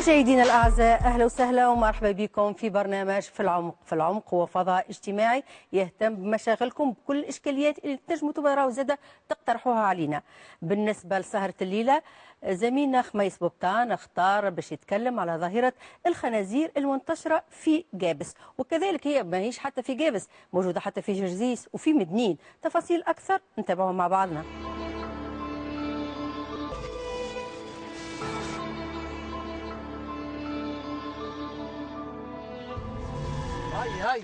مشاهدينا الأعزاء، أهلا وسهلا ومرحبا بكم في برنامج في العمق. في العمق هو فضاء اجتماعي يهتم بمشاغلكم بكل الإشكاليات اللي تنجموا تبراو زادة تقترحوها علينا. بالنسبة لسهرة الليلة، زميلنا خميس بوبتان اختار باش يتكلم على ظاهرة الخنازير المنتشرة في جابس، وكذلك هي ماهيش حتى في جابس، موجودة حتى في جرزيس وفي مدنين. تفاصيل أكثر نتابعوها مع بعضنا. هاي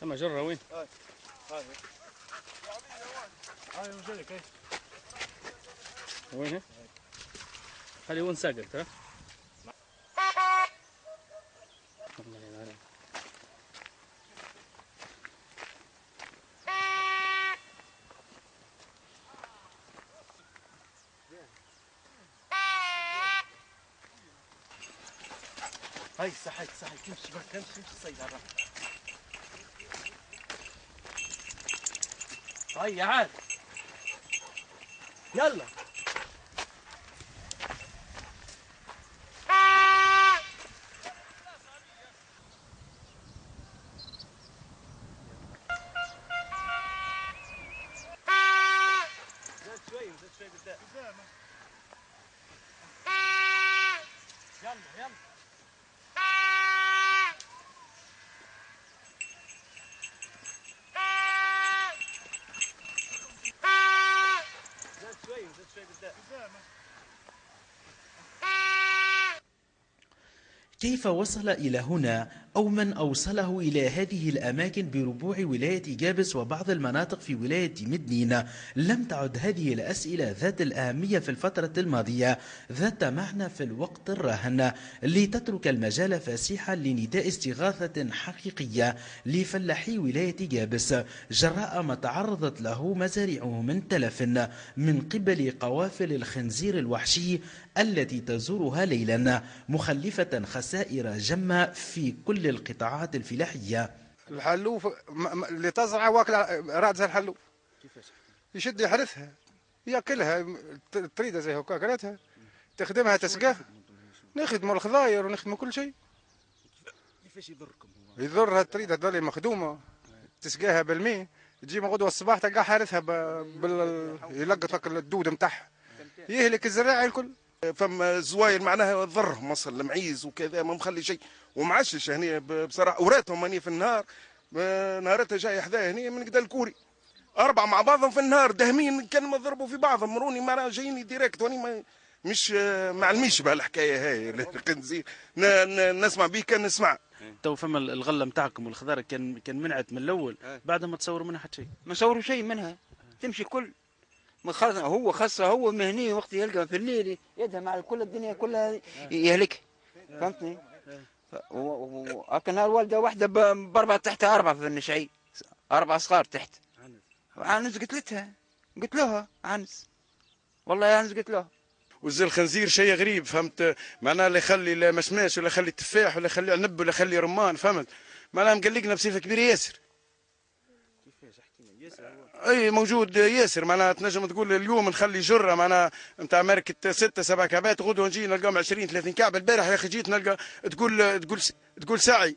ثم جرة وين؟ هاي مجرك هاي وين؟ خلي وين ساقط ها؟ هاي صحيح تمشي صيد على هاي يا عاد يلا زاد شوي قدام يلا زاد شوي قدام كيف وصل إلى هنا أو من أوصله إلى هذه الأماكن بربوع ولاية جابس وبعض المناطق في ولاية مدنين؟ لم تعد هذه الأسئلة ذات الأهمية في الفترة الماضية ذات معنى في الوقت الراهن، لتترك المجال فسيحا لنداء استغاثة حقيقية لفلاحي ولاية جابس جراء ما تعرضت له مزارعه من تلف من قبل قوافل الخنزير الوحشي التي تزورها ليلا، مخلفة خسائر جمة في كل القطاعات الفلاحية. الحلوف اللي تزرع واكل رادها الحلوف يشد يحرثها ياكلها، تريدها زي هكا كلتها تخدمها تسقاها، نخدموا الخضاير ونخدموا كل شيء. كيفاش يضركم هو؟ يضرها تريدها تظل مخدومه تسقاها بالماء، تجي من غدوه الصباح تلقى حارثها يلقط لك الدود نتاعها يهلك الزراعي الكل. فما زواير معناها ضرهم وصل المعيز وكذا ما مخلي شيء ومعشش هني بصراحه، وراتهم هني في النهار نهارتها جاي حذايا هني من قدا الكوري اربعه مع بعضهم في النهار داهمين كانوا يضربوا في بعضهم، مروني معناها جايين ديريكت واني مش معلميش بهالحكايه هاي الخنزير نسمع به كان نسمع. تو فما الغله نتاعكم والخضار كان منعت من الاول، بعد ما تصوروا منها حتى شيء. ما صوروا شيء منها، تمشي كل هو خاصة هو مهني وقت يلقى في الليل يدها مع كل الدنيا كلها يهلكها، فهمتني؟ كان الوالدة واحدة بأربعة تحتها أربعة في النشعي، أربعة صغار تحت. عنس قلت لها عنس، والله يا عنس قلت لها. وزي الخنزير شيء غريب، فهمت؟ معناها لا يخلي لا مشماش ولا يخلي تفاح ولا يخلي عنب ولا يخلي رمان، فهمت؟ معناها مقلقنا بصفة كبيرة ياسر. اي موجود ياسر، معناها تنجم تقول اليوم نخلي جره معناها نتاع ماركه 6 7 كعبات، غدوه نجي نلقاهم 20 30 كعبه. البارح يا اخي جيت نلقى تقول ساعي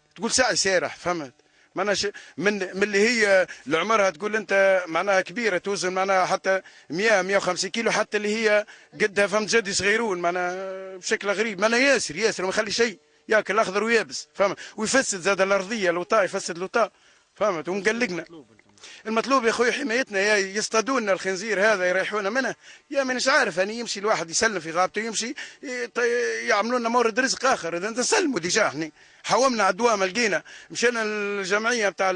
سارح، فهمت؟ معناها من اللي هي لعمرها تقول انت معناها كبيره توزن معناها حتى 100 150 كيلو، حتى اللي هي قدها فهمت جدي صغيرون معناها بشكل غريب. معناها ياسر ما يخلي شيء، ياكل اخضر ويابس، فهمت؟ ويفسد زاد الارضيه لوطا، يفسد لوطا، فهمت؟ ومقلقنا. المطلوب يا خويا حمايتنا، يا يصطادونا الخنزير هذا يريحونا منه، يا مانيش عارف اني يمشي الواحد يسلم في غابته، يمشي يعملوا لنا مورد رزق اخر. اذا نسلموا ديجا احنا حومنا على الدوام لقينا، مشينا الجمعيه بتاع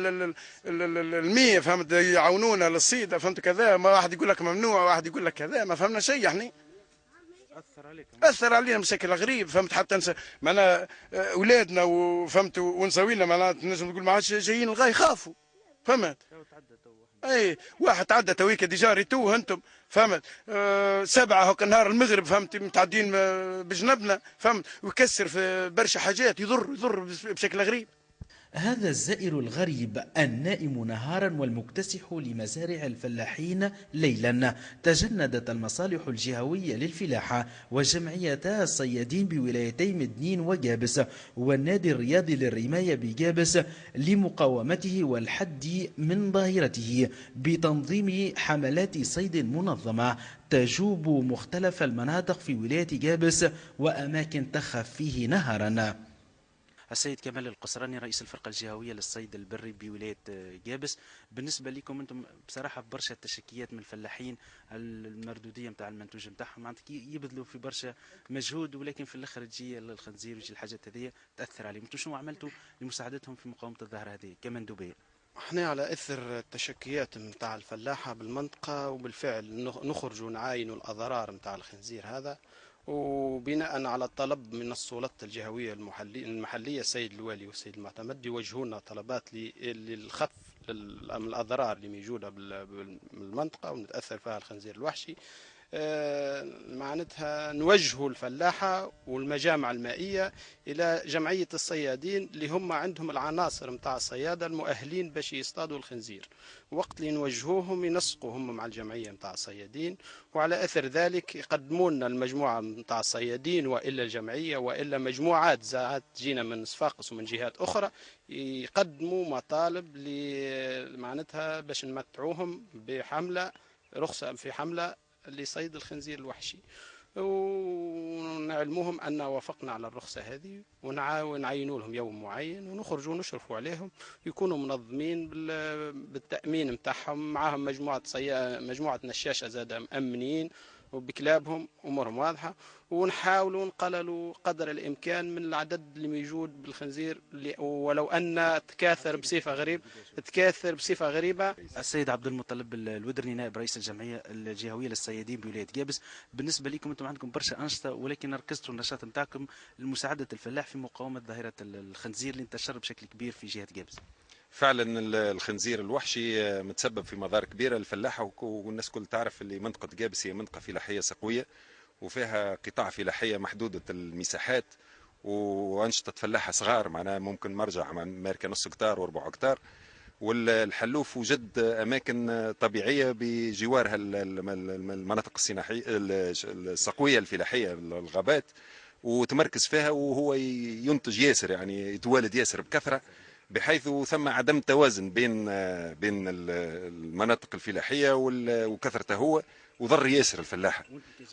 المية فهمت يعاونونا للصيد، فهمت كذا، ما واحد يقول لك ممنوع واحد يقول لك كذا، ما فهمنا شيء احنا. اثر علينا بشكل غريب، فهمت؟ حتى معناها اولادنا وفهمت ونساوينا معناها نجم نقول ما عادش جايين الغايه يخافوا، فهمت؟ اي واحد تعدى تويك ديجا ريتوه انتم فهمت. 7 هكا نهار المغرب فهمت متعدين بجنبنا فهمت، ويكسر في برشا حاجات، يضر بشكل غريب. هذا الزائر الغريب النائم نهارا والمكتسح لمزارع الفلاحين ليلا تجندت المصالح الجهوية للفلاحة وجمعيتا الصيادين بولايتي مدنين وجابس والنادي الرياضي للرماية بجابس لمقاومته والحد من ظاهرته بتنظيم حملات صيد منظمة تجوب مختلف المناطق في ولاية جابس وأماكن تخف فيه نهارا. السيد كمال القصراني رئيس الفرقة الجهوية للصيد البري بولاية جابس، بالنسبة لكم أنتم بصراحة برشا تشكيات من الفلاحين المردودية نتاع المنتوج نتاعهم معناتها يبذلوا في برشا مجهود، ولكن في الآخر تجي الخنزير ويجي الحاجات هذه تأثر عليهم. أنتم شنو عملتوا لمساعدتهم في مقاومة الظاهرة هذه كمندوبية؟ احنا على اثر التشكيات نتاع الفلاحة بالمنطقة، وبالفعل نخرج ونعاينوا الاضرار نتاع الخنزير هذا، وبناء على الطلب من السلطات الجهوية المحلية السيد الوالي والسيد المعتمد يوجهوا لنا طلبات للخف الأضرار اللي موجودة بالمنطقة ونتأثر فيها الخنزير الوحشي. معناتها نوجهوا الفلاحة والمجامع المائية إلى جمعية الصيادين اللي هم عندهم العناصر متاع الصيادة المؤهلين باش يصطادوا الخنزير، وقت اللي نوجهوهم ينسقوا هم مع الجمعية متاع الصيادين، وعلى أثر ذلك يقدموا لنا المجموعة متاع الصيادين وإلا الجمعية وإلا مجموعات زاعات تجينا من صفاقس ومن جهات أخرى يقدموا مطالب معناتها باش نمتعوهم بحملة رخصة في حملة لصيد الخنزير الوحشي، ونعلموهم أن وافقنا على الرخصة هذه، ونعينوا لهم يوم معين ونخرجوا نشرفوا عليهم، يكونوا منظمين بالتأمين متاعهم، معهم مجموعة نشاشة زاد مأمنين وبكلابهم، أمورهم واضحة، ونحاولوا نقللوا قدر الإمكان من العدد اللي موجود بالخنزير، ولو أن تكاثر بصفة غريبة. السيد عبد المطلب الودرني نائب رئيس الجمعية الجهوية للصيادين بولاية جابس، بالنسبة لكم أنتم عندكم برشا أنشطة، ولكن ركزتوا النشاط نتاعكم لمساعدة الفلاح في مقاومة ظاهرة الخنزير اللي انتشر بشكل كبير في جهة جابس. فعلا الخنزير الوحشي متسبب في مضار كبيرة للفلاحة، والناس كل تعرف اللي منطقة جابس هي منطقة فلاحية سقوية وفيها قطاع فلاحية محدودة المساحات وأنشطة فلاحة صغار، معناها ممكن مرجع ماركة نص هكتار وربع هكتار، والحلوف وجد أماكن طبيعية بجوارها المناطق الصناعية السقوية الفلاحية الغابات، وتمركز فيها وهو ينتج ياسر، يعني يتوالد ياسر بكثرة، بحيث ثم عدم توازن بين المناطق الفلاحية وكثرته هو، وضر ياسر الفلاحة.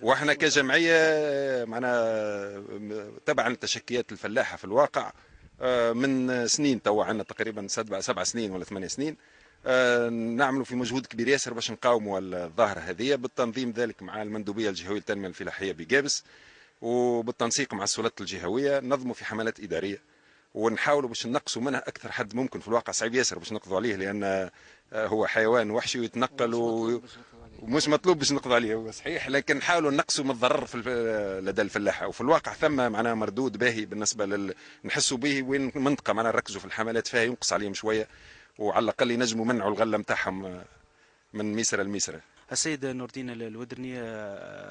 واحنا كجمعية معنا تبعا لتشكيات الفلاحة في الواقع من سنين توا، عندنا تقريبا 7 سنين ولا 8 سنين، نعملوا في مجهود كبير ياسر باش نقاوموا الظاهرة هذه، بالتنظيم ذلك مع المندوبية الجهوية للتنمية الفلاحية بجابس، وبالتنسيق مع السلطات الجهوية نظموا في حملات إدارية، ونحاولوا باش نقصوا منها اكثر حد ممكن. في الواقع صعيب ياسر باش نقضوا عليه، لان هو حيوان وحشي ويتنقل ومش مطلوب باش نقضوا عليه، هو صحيح، لكن نحاولوا نقصوا من الضرر لدى الفلاحه. وفي الواقع ثم معناها مردود باهي بالنسبه نحسوا به، وين منطقه معناها نركزوا في الحملات فيها ينقص عليهم شويه، وعلى الاقل ينجموا منعوا الغله نتاعهم من ميسره لميسره. السيد نور الدين الودرني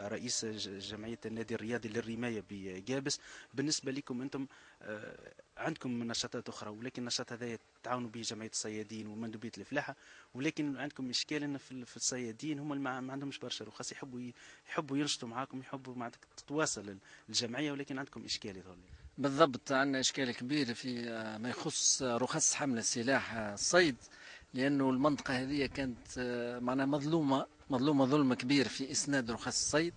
رئيس جمعية النادي الرياضي للرماية بجابس، بالنسبة لكم أنتم عندكم نشاطات أخرى، ولكن النشاط هذا تعاونوا به جمعية الصيادين ومندوبية الفلاحة، ولكن عندكم إشكال أن في الصيادين هم ما عندهمش برشا رخص، يحبوا ينشطوا معاكم، يحبوا معك تتواصل الجمعية، ولكن عندكم إشكال يظهر لي. بالضبط، عندنا إشكال كبير في ما يخص رخص حمل السلاح الصيد، لأنه المنطقة هذه كانت معناها مظلومة ظلم كبير في إسناد رخص الصيد.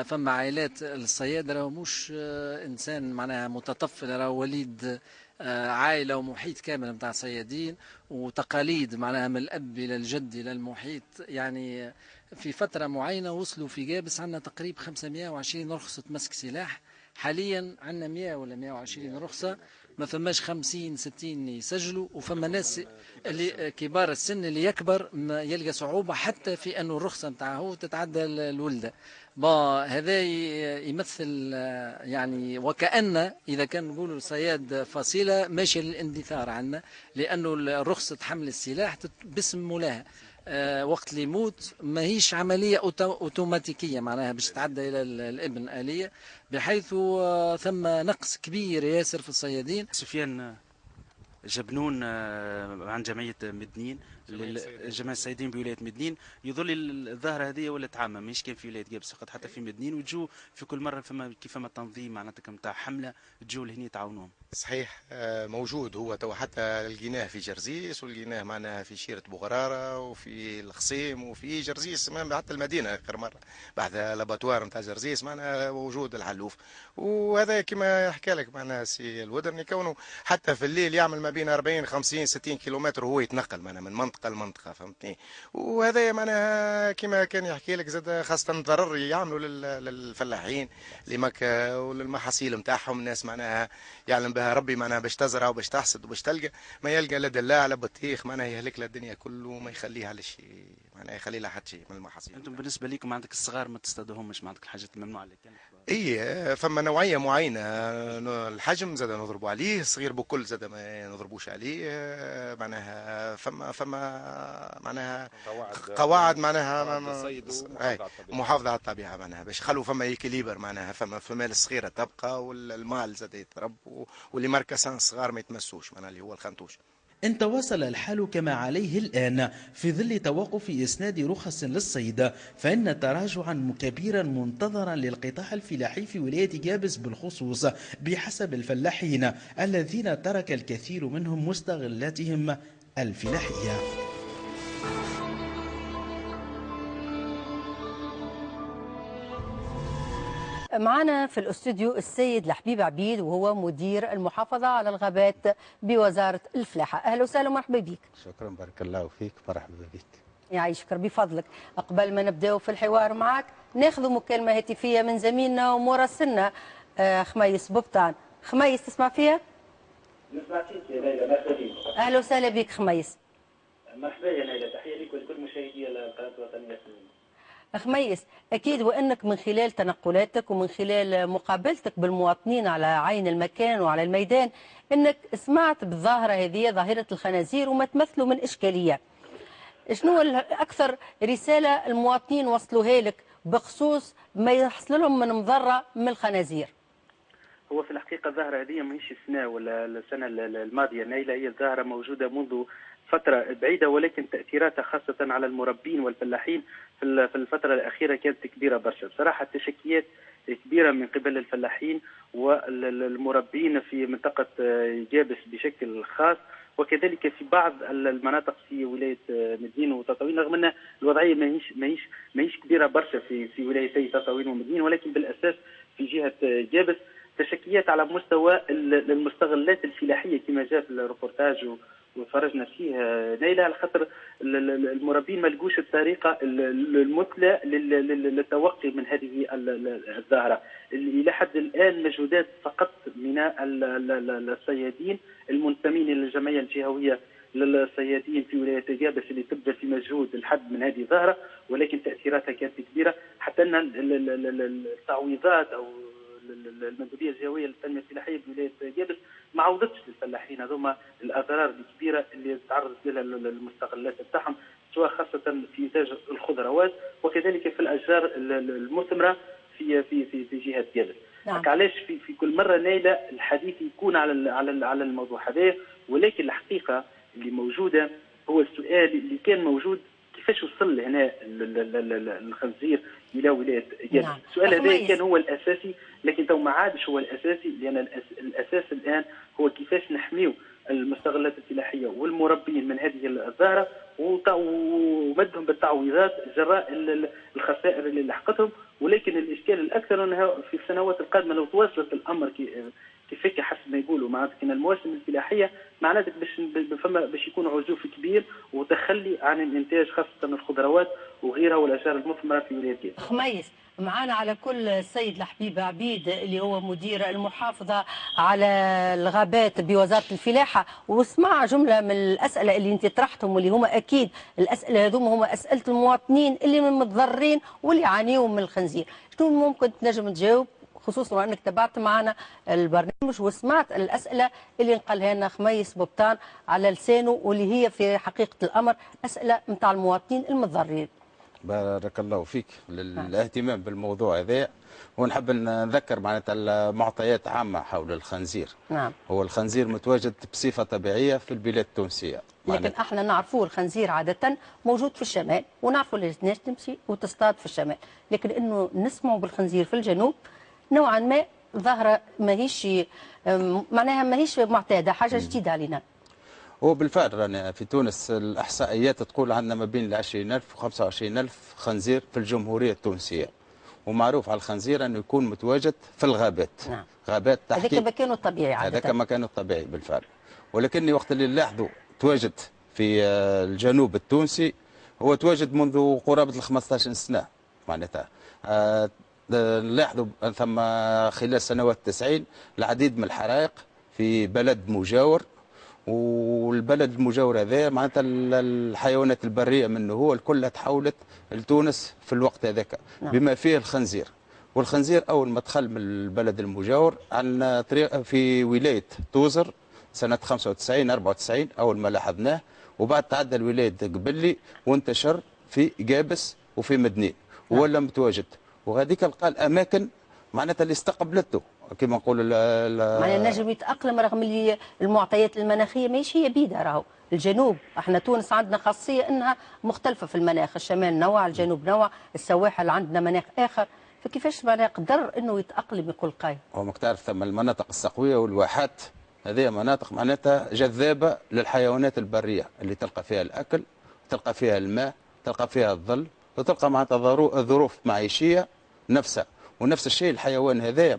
فما عائلات الصياد راهو مش إنسان معناها متطفل، راهو وليد عائلة ومحيط كامل متاع صيادين، وتقاليد معناها من الأب إلى الجد إلى المحيط. يعني في فترة معينة وصلوا في جابس عندنا تقريبا 520 رخصة مسك سلاح، حاليا عندنا 100 ولا 120 رخصة، ما فماش 50 60 يسجلوا، وفما ناس اللي كبار السن اللي يكبر ما يلقى صعوبة حتى في أنه الرخصة نتاعه تتعدى الولدة. هذا يمثل يعني وكأن إذا كان نقولوا الصياد فصيلة ماشية للاندثار عندنا، لأنه رخصة حمل السلاح باسم مولاها. وقت اللي يموت ماهيش عملية أوتوماتيكية معناها باش تعدى إلى الابن آلية، بحيث ثم نقص كبير ياسر في الصيادين. سفيان جبنون عن جمعية مدنين، جمعية الصيادين بولاية مدنين، يظل الظاهرة هذه ولات عامة ماهيش كان في ولاية جابس فقط، حتى في مدنين، وتجو في كل مرة فما تنظيم معناتها نتاع حملة تجو لهنا تعاونوهم. صحيح موجود هو تو، حتى لقيناه في جرزيس ولقيناه معناها في شيرة بوغرارة وفي الخصيم وفي جرزيس، حتى المدينة آخر مرة بعد لاباتوار نتاع جرزيس معناها موجود الحلوف. وهذا كما يحكي لك معناها سي الودرني، كونه حتى في الليل يعمل ما بين 40 50 60 كيلومتر وهو يتنقل معناها من منطقة لمنطقة، فهمتني. وهذا معناها كما كان يحكي لك زاد خاصة ضرر يعملوا للفلاحين لمكة وللمحاصيل نتاعهم. الناس معناها يعلم بها ربي معناها باش تزرع وباش تحصد وباش تلقى، ما يلقى لا دلاع لا بطيخ معناها يهلك له الدنيا كله وما يخليها على شيء، معناها يخلي لها حتى شيء من المحاصيل. انتم بالنسبه لكم عندك الصغار ما تصطادوهمش، ما عندك الحاجات الممنوعه اللي كانت؟ اي فما نوعيه معينه، الحجم زاد نضربوا عليه، الصغير بكل زاد ما نضربوش عليه، معناها فما معناها قواعد معناها محافظه على الطبيعه معناها باش يخلوا فما ايكيليبر معناها، فما الصغيره تبقى والمال زاد يترب، واللي مركزان الصغار ما يتمسوش معناها اللي هو الخنتوش. إن تواصل الحال كما عليه الآن في ظل توقف إسناد رخص للصيد، فإن تراجعا كبيرا منتظرا للقطاع الفلاحي في ولاية جابس بالخصوص بحسب الفلاحين الذين ترك الكثير منهم مستغلاتهم الفلاحية. معنا في الاستوديو السيد الحبيب عبيد، وهو مدير المحافظة على الغابات بوزارة الفلاحة. أهلا وسهلا ومرحبا بك. شكرا، بارك الله فيك، مرحبا بك. يعيشك بفضلك. قبل ما نبداو في الحوار معك ناخذ مكالمة هاتفية من زميلنا ومراسلنا خميس بوبطان. خميس تسمع فيها؟ نسمع فيك يا ليلى، مرحبا بك. أهلا وسهلا بك خميس. مرحبا يا ليلى، تحية لك ولكل مشاهدي القناة الوطنية. خميس، أكيد وأنك من خلال تنقلاتك ومن خلال مقابلتك بالمواطنين على عين المكان وعلى الميدان أنك سمعت بالظاهرة هذه، ظاهرة الخنازير، وما تمثله من إشكالية. شنو أكثر رسالة المواطنين وصلوها لك بخصوص ما يحصل لهم من مضرة من الخنازير؟ هو في الحقيقة الظاهرة هذه ماهيش السنة ولا السنة الماضية نايلة، هي الظاهرة موجودة منذ فترة بعيدة، ولكن تأثيراتها خاصة على المربين والفلاحين في الفترة الأخيرة كانت كبيرة برشا. بصراحة التشكيات كبيرة من قبل الفلاحين والمربين في منطقة جابس بشكل خاص، وكذلك في بعض المناطق في ولاية مدين وتطاوين، رغم أن الوضعية ماهيش كبيرة برشا في ولايتي تطاوين ومدين، ولكن بالأساس في جهة جابس تشكيات على مستوى المستغلات الفلاحية كما جاء في الروبورتاج وفرجنا فيه ليلى، على خاطر المربين ما لقوش الطريقه المثلى للتوقي من هذه الظاهره. الى حد الان مجهودات فقط من الصيادين المنتمين للجمعيه الجهويه للصيادين في ولايه جابس اللي تبذل في مجهود الحد من هذه الظاهره، ولكن تاثيراتها كانت كبيره، حتى ان التعويضات او المندوبيه الجهويه للتنميه الفلاحيه بولايه جابس ما عوضتش للفلاحين هذوما الاضرار الكبيره اللي تعرضت لها المستغلات بتاعهم، سواء خاصه في انتاج الخضروات وكذلك في الاشجار المثمره في جهه جابس. نعم. علاش في كل مره نايله الحديث يكون على الموضوع هذا، ولكن الحقيقه اللي موجوده هو السؤال اللي كان موجود، كيفاش وصل هنا الخنزير الى ولايه جابس؟ نعم. السؤال هذا كان هو الاساسي، لكن تو ما عادش هو الاساسي، لان الاساس الان هو كيفاش نحميو المستغلات الفلاحيه والمربين من هذه الظاهره ومدهم بالتعويضات جراء الخسائر اللي لحقتهم. ولكن الاشكال الاكثر انها في السنوات القادمه لو تواصلت الامر كيف حسب ما يقولوا معناتها ان المواسم الفلاحيه معناتها باش يكون عزوف كبير وتخلي عن الانتاج خاصه الخضروات وغيرها والاشجار المثمره في ولايه جابس. خميس، معنا على كل السيد الحبيب عبيد اللي هو مدير المحافظه على الغابات بوزاره الفلاحه، وسمع جمله من الاسئله اللي انت طرحتهم، واللي هما اكيد الاسئله هذوما هما اسئله المواطنين اللي متضررين واللي يعانيوا من الخنزير. شنو ممكن تنجم تجاوب خصوصا وانك تابعت معنا البرنامج وسمعت الاسئله اللي نقلها لنا خميس بوبتان على لسانه، واللي هي في حقيقه الامر اسئله نتاع المواطنين المتضررين. بارك الله فيك للاهتمام بالموضوع هذا. ونحب نذكر معناتها المعطيات عامه حول الخنزير. نعم. هو الخنزير متواجد بصفه طبيعيه في البلاد التونسيه. لكن احنا نعرفوه الخنزير عاده موجود في الشمال، ونعرفوا ليش الناس تمشي وتصطاد في الشمال، لكن انه نسمعوا بالخنزير في الجنوب نوعا ما ظاهره ماهيش معناها ماهيش معتاده، حاجه جديده علينا. هو بالفعل رانا في تونس الاحصائيات تقول عندنا ما بين 20,000 و 25,000 خنزير في الجمهوريه التونسيه. ومعروف على الخنزير انه يكون متواجد في الغابات. نعم. غابات تحكي هذاك مكانه الطبيعي عاده. هذاك مكانه الطبيعي بالفعل. ولكن وقت اللي نلاحظوا تواجد في الجنوب التونسي، هو تواجد منذ قرابه ال 15 سنه معناتها. نلاحظوا ثم خلال سنوات 90 العديد من الحرائق في بلد مجاور، والبلد المجاور هذا معناتها الحيوانات البريه منه هو الكل تحولت لتونس في الوقت هذاك. نعم. بما فيه الخنزير. والخنزير اول ما دخل من البلد المجاور عن طريق في ولايه توزر سنه 95 94 اول ما لاحظناه، وبعد تعدى الولايه قبلي وانتشر في قابس وفي مدنين. نعم. ولا متواجد، وهذيك لقى الاماكن معناتها اللي استقبلته كما نقول معناها نجم يتاقلم رغم اللي المعطيات المناخيه ماشي هي بيدها. راهو الجنوب احنا تونس عندنا خاصيه انها مختلفه في المناخ، الشمال نوع، الجنوب نوع، السواحل عندنا مناخ اخر، فكيفاش معناها قدر انه يتاقلم يقول قايم؟ هو ماك تعرف ثم المناطق السقويه والواحات هذه مناطق معناتها جذابه للحيوانات البريه اللي تلقى فيها الاكل، تلقى فيها الماء، تلقى فيها الظل، وتلقى معناتها ظروف معيشيه نفسها. ونفس الشيء الحيوان هذا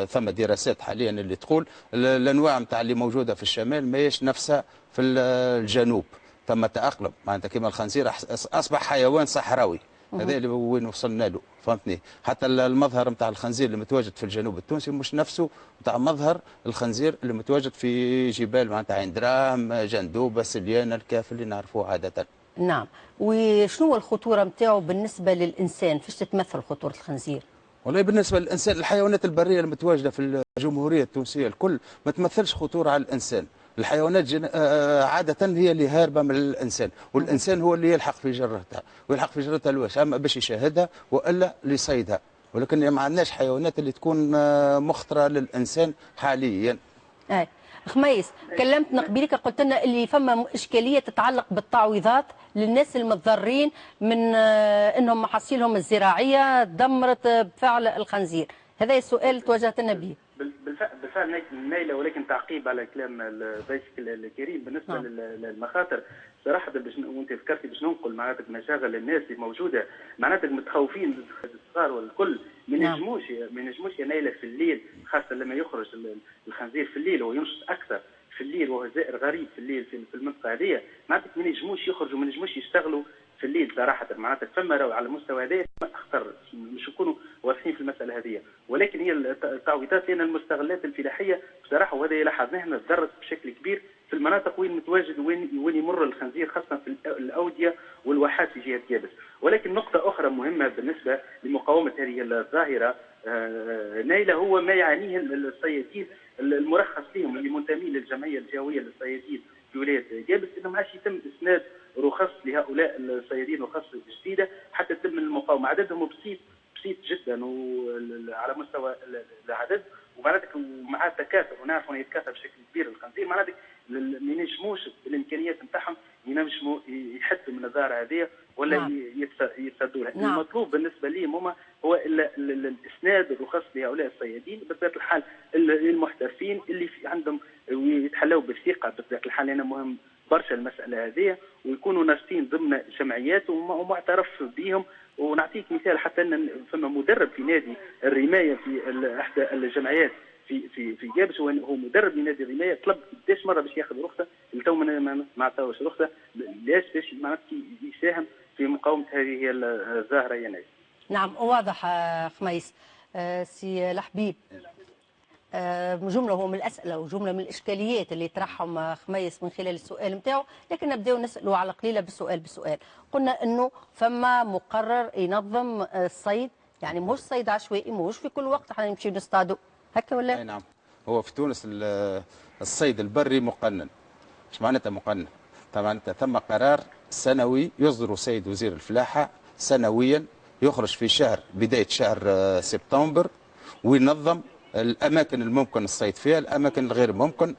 ثم دراسات حاليا اللي تقول الانواع نتاع اللي موجوده في الشمال ماهيش نفسها في الجنوب، ثم تاقلم معناتها كما الخنزير اصبح حيوان صحراوي. هذا اللي وين وصلنا له، فهمتني؟ حتى المظهر نتاع الخنزير اللي متواجد في الجنوب التونسي مش نفسه نتاع مظهر الخنزير اللي متواجد في جبال معناتها عين درام، جندوبه، سليانه، الكاف اللي نعرفوه عاده. نعم. وشنو الخطوره نتاعو بالنسبه للانسان؟ فاش تتمثل خطوره الخنزير؟ والله بالنسبه للانسان الحيوانات البريه المتواجده في الجمهوريه التونسيه الكل ما تمثلش خطوره على الانسان. الحيوانات عاده هي اللي هاربه من الانسان، والانسان هو اللي يلحق في جرتها، ويلحق في جرتها الواش اما باش يشاهدها والا ليصيدها. ولكن ما عندناش حيوانات اللي تكون مخطره للانسان حاليا. خميس كلمتنا قبيلك قلت لنا اللي فما اشكاليه تتعلق بالتعويضات للناس المتضررين من انهم محاصيلهم الزراعيه دمرت بفعل الخنزير، هذا السؤال توجهت لنا به. بالفعل نايله، ولكن تعقيب على كلام ضيفك الكريم بالنسبه للمخاطر صراحه وانت ذكرتي باش ننقل معناتها مشاغل الناس اللي موجوده معناتها متخوفين الصغار والكل ما ينجموش نايله في الليل، خاصه لما يخرج الخنزير في الليل وينشط اكثر في الليل، وهو زائر غريب في الليل في المنطقه هذه، معناتها ما ينجموش يخرجوا ما ينجموش يشتغلوا في الليل صراحه. معناتها فما على المستوى هذا اخطر، مش نكونوا واضحين في المساله هذه. ولكن هي التعويضات لان المستغلات الفلاحيه بصراحه وهذا لاحظناه احنا تضررت بشكل كبير في المناطق وين متواجد وين يمر الخنزير، خاصه في الاوديه والواحات في جهه جابس. ولكن نقطه اخرى مهمه بالنسبه لمقاومه هذه الظاهره نايله هو ما يعانيه الصيادين المرخص لهم اللي منتمين للجمعيه الجهويه للصيادين في ولايه جابس، انه ما عادش يتم اسناد رخص لهؤلاء الصيادين، رخص جديده حتى تتم المقاومه. عددهم بسيط جدا وعلى مستوى العدد، ومعناتها ومع التكاثر ونعرف انه يتكاثر بشكل كبير الخنزير، معناتها ما ينجموش بالامكانيات نتاعهم ينجموا يحدوا من الظاهره هذه ولا يتصدوا لها. المطلوب بالنسبه لهم هو الاسناد الرخص لهؤلاء الصيادين بطبيعه الحال المحترفين اللي عندهم ويتحلوا بالثقه بطبيعه الحال، لان مهم برشا المساله هذه، ويكونوا ناشطين ضمن جمعيات ومعترف بهم. ونعطيك مثال حتى ان فما مدرب في نادي الرمايه في احدى الجمعيات في جابس، هو مدرب لنادي الرمايه، طلب قداش مره باش ياخذ رخصه لتو ما عطاوش رخصه، باش معناتها يساهم في مقاومه هذه الظاهره يا ناس. نعم واضح خميس. سي الحبيب، جمله هو من الاسئله وجمله من الاشكاليات اللي طرحهم خميس من خلال السؤال نتاعو، لكن نبداو نسالوا على قليله بسؤال. قلنا انه فما مقرر ينظم الصيد يعني ماهوش صيد عشوائي، ماهوش في كل وقت احنا نمشيو نصطادوا هكا ولا؟ اي نعم. هو في تونس الصيد البري مقنن. ايش معناتها مقنن؟ طبعا ثم قرار سنوي يصدر سيد وزير الفلاحه سنويا، يخرج في شهر بدايه شهر سبتمبر، وينظم الاماكن الممكن الصيد فيها، الاماكن الغير ممكن،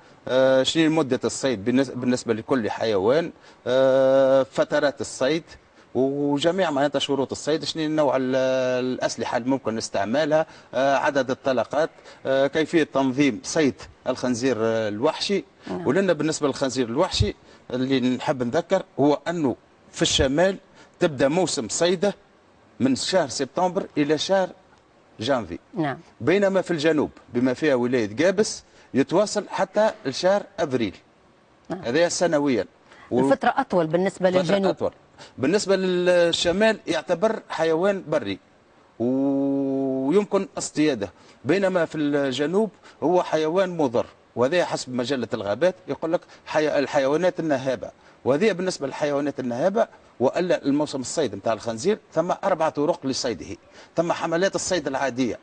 شنو مده الصيد بالنسبه لكل حيوان، فترات الصيد، وجميع معناتها شروط الصيد، شنو نوع الاسلحه اللي ممكن استعمالها، عدد الطلقات، كيفيه تنظيم صيد الخنزير الوحشي. ولنا بالنسبه للخنزير الوحشي اللي نحب نذكر هو انه في الشمال تبدا موسم صيده من شهر سبتمبر الى شهر جانفي. نعم. بينما في الجنوب بما فيها ولايه قابس يتواصل حتى لشهر ابريل. نعم. هذا سنويا. الفتره اطول بالنسبه للجنوب. أطول. بالنسبه للشمال يعتبر حيوان بري ويمكن اصطياده، بينما في الجنوب هو حيوان مضر، وهذا حسب مجله الغابات يقول لك الحيوانات النهابه، وهذه بالنسبه للحيوانات النهابه. والا الموسم الصيد نتاع الخنزير ثم 4 طرق لصيده. ثم حملات الصيد العاديه،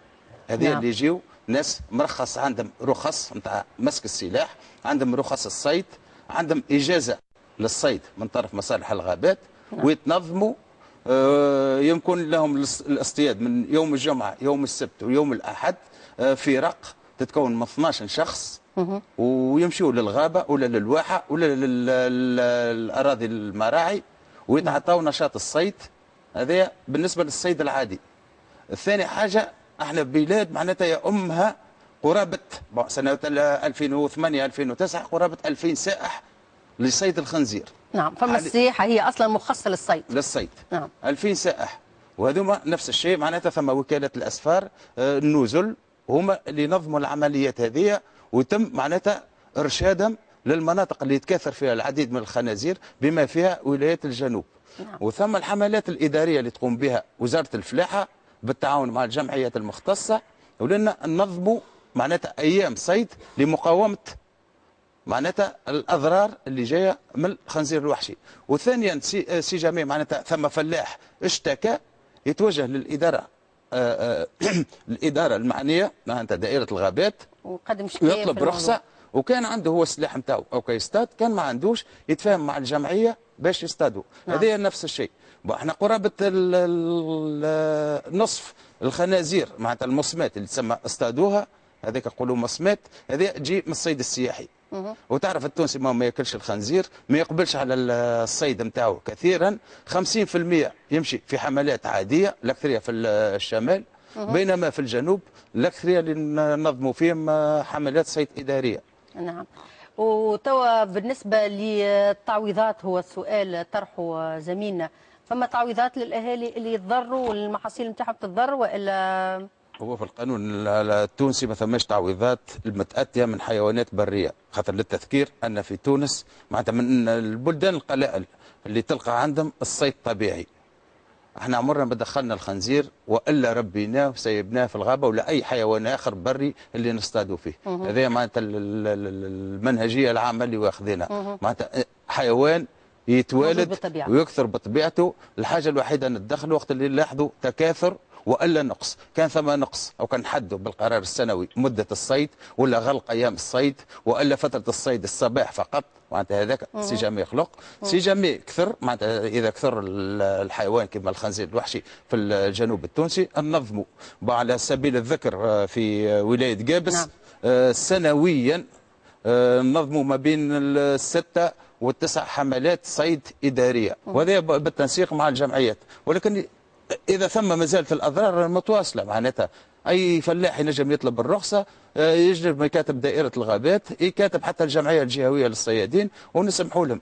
هذه نعم. اللي يجيو ناس مرخص، عندهم رخص نتاع مسك السلاح، عندهم رخص الصيد، عندهم اجازه للصيد من طرف مصالح الغابات. نعم. ويتنظموا، يمكن لهم الاصطياد من يوم الجمعه يوم السبت ويوم الاحد، فرق تتكون من 12 شخص، ويمشوا للغابه ولا للواحه ولا للاراضي المراعي ويتعطوا نشاط الصيد. هذا بالنسبه للصيد العادي. الثاني حاجه احنا بلاد معناتها يؤمها قرابه سنه 2008 2009 قرابه 2000 سائح لصيد الخنزير. نعم. فما السياحه هي اصلا مخصصه للصيد. نعم. 2000 سائح، وهذوما نفس الشيء معناتها ثم وكاله الاسفار النزل هما اللي ينظموا العمليات هذه، ويتم معناتها ارشادهم للمناطق اللي يتكاثر فيها العديد من الخنازير بما فيها ولايات الجنوب. نعم. وثم الحملات الاداريه اللي تقوم بها وزاره الفلاحه بالتعاون مع الجمعيات المختصه، ولنا ننظموا معناتها ايام صيد لمقاومه معناتها الاضرار اللي جايه من الخنزير الوحشي. وثانيا سي جميع معناتها ثم فلاح اشتكى يتوجه للاداره الاداره المعنيه معناتها دائره الغابات وقدم شكايه، يطلب رخصه، وكان عنده هو السلاح نتاعو او كيصطاد، كان ما عندوش يتفاهم مع الجمعيه باش يصطادوا. نعم. هذه نفس الشيء. احنا قرابه نصف الخنازير معناتها المصمات اللي تسمى اصطادوها، هذاك يقولوا مصمات، هذه تجي من الصيد السياحي. وتعرف التونسي ما ياكلش الخنزير، ما يقبلش على الصيد نتاعو كثيرا. 50% يمشي في حملات عاديه، الاكثريه في الشمال، بينما في الجنوب الاكثريه اللي ننظموا فيهم حملات صيد اداريه. نعم. وتوا بالنسبه للتعويضات، هو السؤال طرحه زميلنا، فما تعويضات للاهالي اللي يتضروا والمحاصيل نتاعهم تتضر ولا؟ هو في القانون التونسي ما ثماش تعويضات المتأتية من حيوانات برية، خاطر للتذكير أن في تونس معناتها من البلدان القلائل اللي تلقى عندهم الصيد الطبيعي. احنا عمرنا ما دخلنا الخنزير والا ربيناه وسيبناه في الغابه ولا اي حيوان اخر بري اللي نصطادوا فيه. هذه معناتها المنهجيه العامه اللي واخذينها، معناتها حيوان يتوالد ويكثر بطبيعته. الحاجه الوحيده ندخله وقت اللي نلاحظوا تكاثر والا نقص، كان ثم نقص او كان حده بالقرار السنوي مده الصيد ولا غلق ايام الصيد والا فتره الصيد الصباح فقط، معناتها هذاك سي جامي يخلق. سي جامي كثر معناتها اذا كثر الحيوان كما الخنزير الوحشي في الجنوب التونسي ننظموا على سبيل الذكر في ولايه قابس. سنويا ننظموا ما بين 6 و9 حملات صيد اداريه، وهذا بالتنسيق مع الجمعيات. ولكن إذا ثم ما زالت الأضرار متواصلة، معناتها أي فلاح ينجم يطلب الرخصة، يجب يكاتب دائرة الغابات، يكاتب حتى الجمعية الجهوية للصيادين ونسمحوا لهم.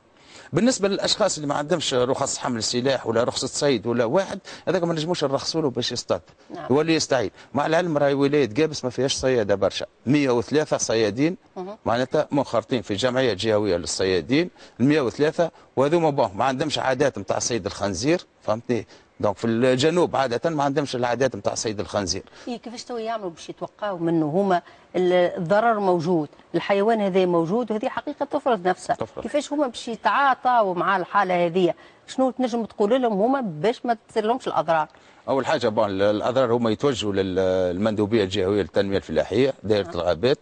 بالنسبة للأشخاص اللي ما عندهمش رخص حمل السلاح ولا رخصة صيد ولا واحد، هذاك ما نجموش نرخصوا له باش يصطاد. نعم. يولي يستعيد. مع العلم راهي ولاية قابس ما فيهاش صيادة برشا، 103 صيادين معناتها منخرطين في الجمعية الجهوية للصيادين، 103 وهذوما ما عندهمش عادات نتاع صيد الخنزير، فهمتني؟ دونك في الجنوب عادة ما عندهمش العادات نتاع صيد الخنزير. كيفاش تو يعملوا باش يتوقعوا منه هما الضرر موجود؟ الحيوان هذا موجود وهذه حقيقه تفرض نفسها، كيفاش هما باش يتعاطوا مع الحاله هذه؟ شنو تنجم تقول لهم هما باش ما تصير لهمش الاضرار؟ اول حاجه الاضرار هما يتوجهوا للمندوبيه الجهويه للتنميه الفلاحيه دائره الغابات،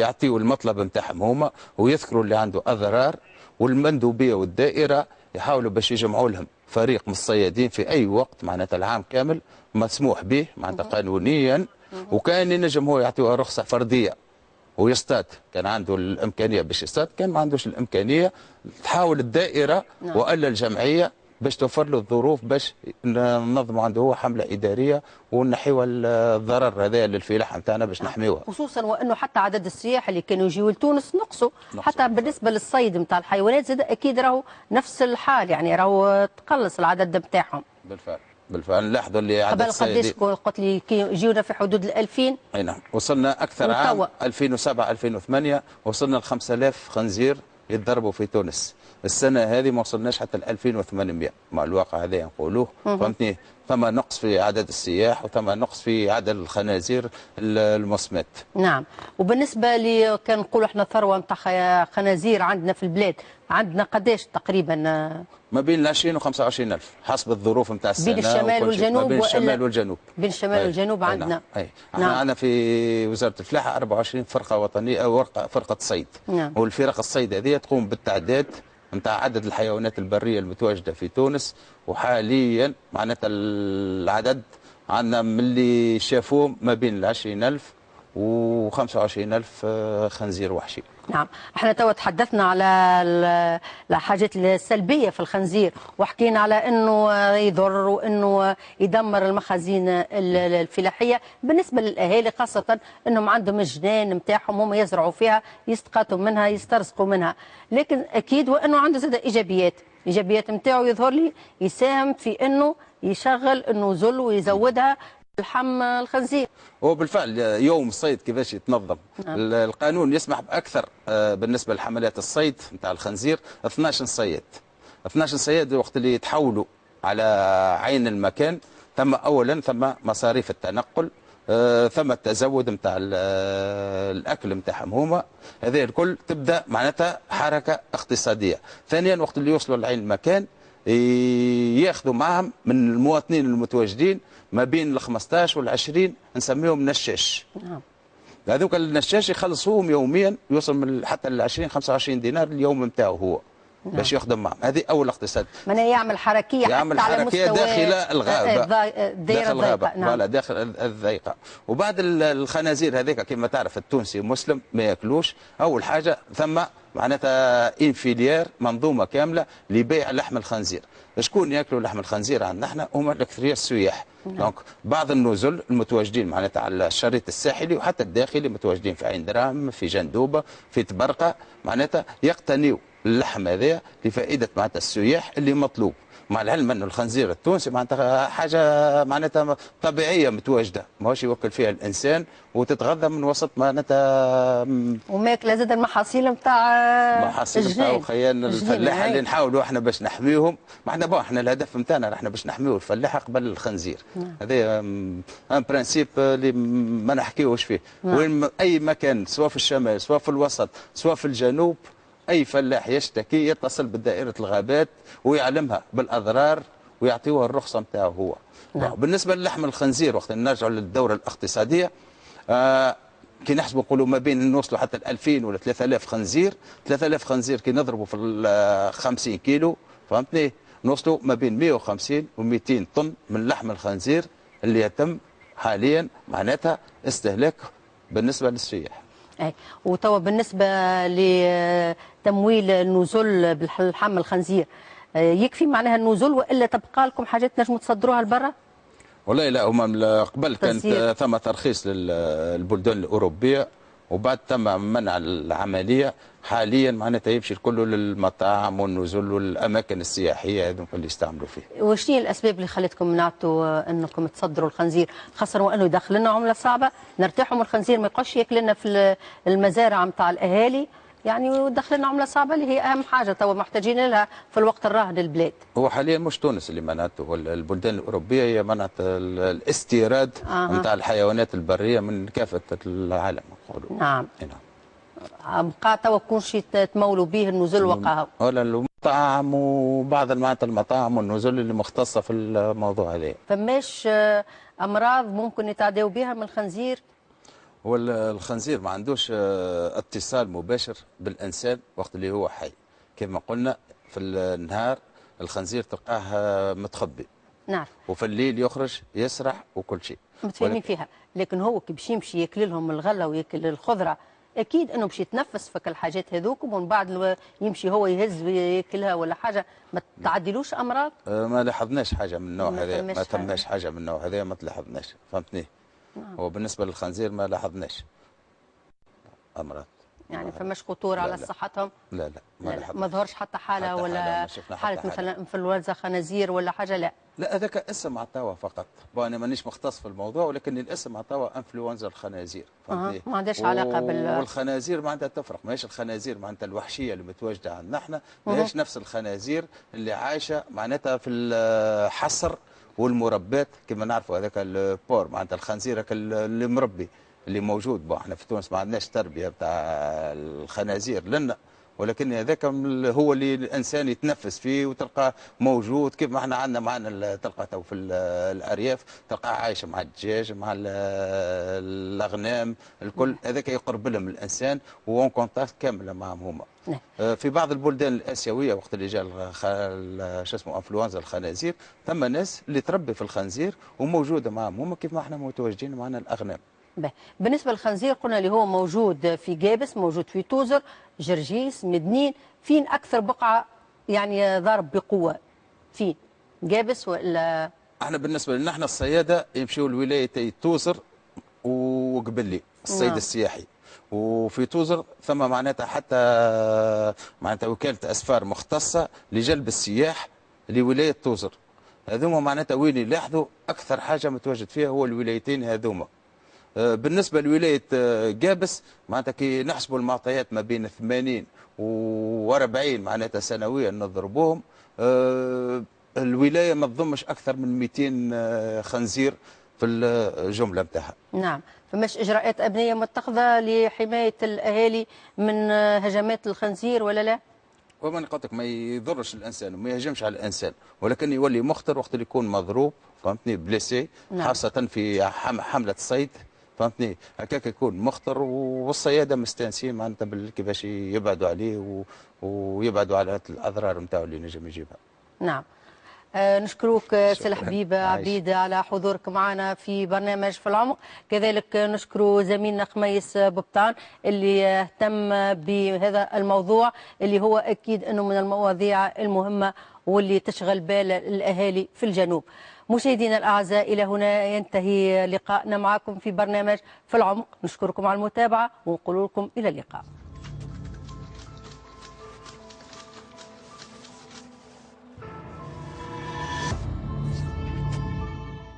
يعطيوا المطلب نتاعهم هما ويذكروا اللي عنده اضرار، والمندوبيه والدائره يحاولوا باش يجمعوا لهم فريق من الصيادين في اي وقت معناتها العام كامل مسموح به معناتها قانونيا، وكان ينجم هو يعطيه رخصه فرديه ويصطاد، كان عنده الامكانيه باش يصطاد، كان ما عندوش الامكانيه تحاول الدائره والا الجمعيه باش توفر له الظروف باش ننظموا عنده هو حمله اداريه ونحيوا الضرر هذا للفلاحه نتاعنا باش نحميوها. خصوصا وانه حتى عدد السياح اللي كانوا يجيوا لتونس نقصوا، حتى بالنسبه للصيد نتاع الحيوانات زاد اكيد راهو نفس الحال، يعني راهو تقلص العدد نتاعهم. بالفعل نلاحظوا اللي عدد الصيادين قبل قديش قلت لي يجيونا في حدود ال 2000. اي نعم، وصلنا اكثر عام 2007 2008 وصلنا ل 5000 خنزير يتضربوا في تونس. السنه هذه ما وصلناش حتى ل 2800 مع الواقع هذا نقولوه، فهمتني؟ ثم نقص في عدد السياح وثم نقص في عدد الخنازير المسمات. نعم، وبالنسبه لي كان نقولوا احنا ثروه نتاع خنازير عندنا في البلاد، عندنا قداش تقريبا؟ ما بين 20 و 25 ألف حسب الظروف نتاع السنه. بين الشمال والجنوب؟ بين الشمال والجنوب. بين الشمال والجنوب عندنا. اي احنا عندنا في وزاره الفلاحه 24 فرقه وطنيه او فرقه صيد. نعم. والفرق الصيد هذه تقوم بالتعداد نتاع عدد الحيوانات البريه المتواجده في تونس، وحاليا معناتها العدد عندنا من اللي شافوه ما بين 20,000 و 25,000 خنزير وحشي. نعم، احنا توا تحدثنا على الحاجات السلبيه في الخنزير، وحكينا على انه يضر وانه يدمر المخازين الفلاحيه، بالنسبه للاهالي خاصه انهم عندهم الجنان نتاعهم هم يزرعوا فيها، يستقاتوا منها، يسترزقوا منها، لكن اكيد وانه عنده زاد ايجابيات نتاعو يظهر لي يساهم في انه يشغل النزل ويزودها لحم الخنزير. هو بالفعل يوم الصيد كيفاش يتنظم؟ القانون يسمح باكثر بالنسبه لحملات الصيد نتاع الخنزير 12 صياد. 12 صياد وقت اللي يتحولوا على عين المكان، ثم اولا ثم مصاريف التنقل، ثم التزود نتاع الاكل نتاعهم هما، هذه الكل تبدا معناتها حركه اقتصاديه. ثانيا وقت اللي يوصلوا لعين المكان ياخذوا معهم من المواطنين المتواجدين ما بين ال 15 وال 20 نسميهم نشاش. نعم. هذوك النشاش يخلصوهم يوميا، يوصل من حتى ل 20 25 دينار اليوم نتاعو هو. نعم. باش يخدم معهم، هذه اول اقتصاد. معناها يعمل حركيه يعمل حتى حركيه على مستوى داخل الغابه، داخل الغابه. نعم. داخل الضيقه. وبعد الخنازير هذيك كما تعرف التونسي مسلم ما ياكلوش، اول حاجه ثم معناتها انفيليير منظومه كامله لبيع لحم الخنزير. شكون ياكلوا لحم الخنزير عندنا احنا؟ هما الاكثريه السياح. دونك بعض النزل المتواجدين معناتها على الشريط الساحلي وحتى الداخلي متواجدين في عين درهم، في جندوبه، في تبرقه، معناتها يقتنيوا اللحم هذا لفائده معناتها السياح اللي مطلوب، مع العلم انه الخنزير التونسي معناتها حاجه معناتها طبيعيه متواجده، ماهوش يوكل فيها الانسان وتتغذى من وسط معناتها وماكله زاد المحاصيل نتاع محاصيل نتاع خيالنا الفلاحه اللي نحاولوا احنا باش نحميهم، ما احنا احنا الهدف نتاعنا احنا باش نحميوا الفلاحه قبل الخنزير. هذا ان برانسيب اللي ما نحكيوش فيه. وين اي مكان سواء في الشمال سواء في الوسط سواء في الجنوب، أي فلاح يشتكي يتصل بدائرة الغابات ويعلمها بالأضرار ويعطيوها الرخصة نتاعو هو. بالنسبة للحم الخنزير وقت نرجعوا للدورة الاقتصادية، كي نحسبوا نقولوا ما بين نوصلوا حتى 2000 ولا 3000 خنزير، 3000 خنزير كي نضربوا في 50 كيلو، فهمتني؟ نوصلوا ما بين 150 و 200 طن من لحم الخنزير اللي يتم حاليا معناتها استهلاكه بالنسبة للسياح. اي وتوا بالنسبه لتمويل النزل باللحم الخنزير، يكفي معناها النزل والا تبقى لكم حاجات تنجموا تصدروها لبرا؟ والله لا، هما قبل كانت ثم ترخيص للبلدان الاوروبيه وبعد تم منع العمليه، حاليا معناتها يمشي كله للمطاعم والنزل والاماكن السياحيه هذوك اللي يستعملوا فيه. وشنو الاسباب اللي خلتكم منعتوا انكم تصدروا الخنزير، خاصه وانه يدخل لنا عمله صعبه، نرتاحوا من الخنزير ما يبقاش ياكل لنا في المزارع نتاع الاهالي، يعني ويدخل لنا عمله صعبه اللي هي اهم حاجه توا محتاجين لها في الوقت الراهن البلاد. هو حاليا مش تونس اللي منعته، البلدان الاوروبيه هي منعت الاستيراد نتاع الحيوانات البريه من كافه العالم نقولوا. نعم. نعم. بقى توا كونش تمولوا به النزل وقاهم. ولا المطاعم وبعض المطاعم والنزل اللي مختصه في الموضوع هذا. فماش امراض ممكن يتعداو بها من الخنزير؟ هو الخنزير ما عندوش اتصال مباشر بالانسان وقت اللي هو حي، كما قلنا في النهار الخنزير تلقاه متخبي. نعم. وفي الليل يخرج يسرح وكل شيء. متفاهمين فيها، لكن هو كي باش يمشي ياكل لهم الغله وياكل الخضره اكيد انه باش يتنفس فك الحاجات هذوك، ومن بعد يمشي هو يهز وياكلها ولا حاجه، ما تعديلوش امراض؟ ما لاحظناش حاجه من النوع هذا، ما تماش حاجه من النوع هذا، ما تلاحظناش، فهمتني؟ وبالنسبه للخنزير ما لاحظناش امراض. يعني فماش خطوره على صحتهم؟ لا ما ظهرش حتى حاله ولا حاله مثلا انفلونزا خنازير ولا حاجه؟ لا هذاك اسم عطاوه فقط، وانا مانيش مختص في الموضوع، ولكن الاسم عطاوه انفلونزا الخنازير. ما عندهاش علاقه والخنازير معناتها تفرق، ماهيش الخنازير معناتها الوحشيه اللي متواجده عندنا احنا، ماهيش نفس الخنازير اللي عايشه معناتها في الحصر والمربات كما نعرفوا، هذاك البور معناتها الخنزير اللي مربي اللي موجود. احنا في تونس ما عندناش تربيه بتاع الخنازير لنا، ولكن هذاك هو اللي الانسان يتنفس فيه وتلقاه موجود، كيف ما احنا عندنا معنا تلقى تو في الارياف تلقاه عايش مع الدجاج مع الاغنام الكل، هذاك يقرب لهم الانسان وون كونتاكت كامله معهم هما. في بعض البلدان الاسيويه وقت اللي جاء شو اسمه انفلونزا الخنازير، ثم ناس اللي تربي في الخنزير وموجوده معهم هما كيف ما احنا متواجدين معنا الاغنام. بالنسبه للخنزير قلنا اللي هو موجود في جابس، موجود في توزر، جرجيس، مدنين، فين اكثر بقعه يعني ضارب بقوه؟ فين؟ جابس ولا؟ احنا بالنسبه لنا احنا الصياده يمشيوا لولايتي توزر وقبلي الصيد السياحي، وفي توزر ثم معناتها حتى معناتها وكاله اسفار مختصه لجلب السياح لولايه توزر. هذوما معناتها وين يلاحظوا اكثر حاجه متواجد فيها هو الولايتين هذوما. بالنسبه لولايه جابس معناتها كي نحسبوا المعطيات ما بين 80 و40 معناتها سنويا نضربوهم، الولايه ما تضمش اكثر من 200 خنزير في الجمله نتاعها. نعم، فماش اجراءات امنيه متخذه لحمايه الاهالي من هجمات الخنزير ولا لا؟ وما قلت لك ما يضرش الانسان وما يهجمش على الانسان، ولكن يولي مخطر وقت اللي يكون مضروب، فهمتني، بليسي. نعم. خاصه في حمله الصيد، فهمتني، هكاك يكون مخطر، والصياده مستانسين معناتها كيفاش يبعدوا عليه ويبعدوا على الاضرار نتاعو اللي نجم يجيبها. نعم. نشكروك سي الحبيب عبيد على حضورك معنا في برنامج في العمق، كذلك نشكر زميلنا خميس ببطان اللي اهتم بهذا الموضوع اللي هو اكيد انه من المواضيع المهمه واللي تشغل بال الاهالي في الجنوب. مشاهدينا الاعزاء، الى هنا ينتهي لقائنا معكم في برنامج في العمق، نشكركم على المتابعه ونقول لكم الى اللقاء.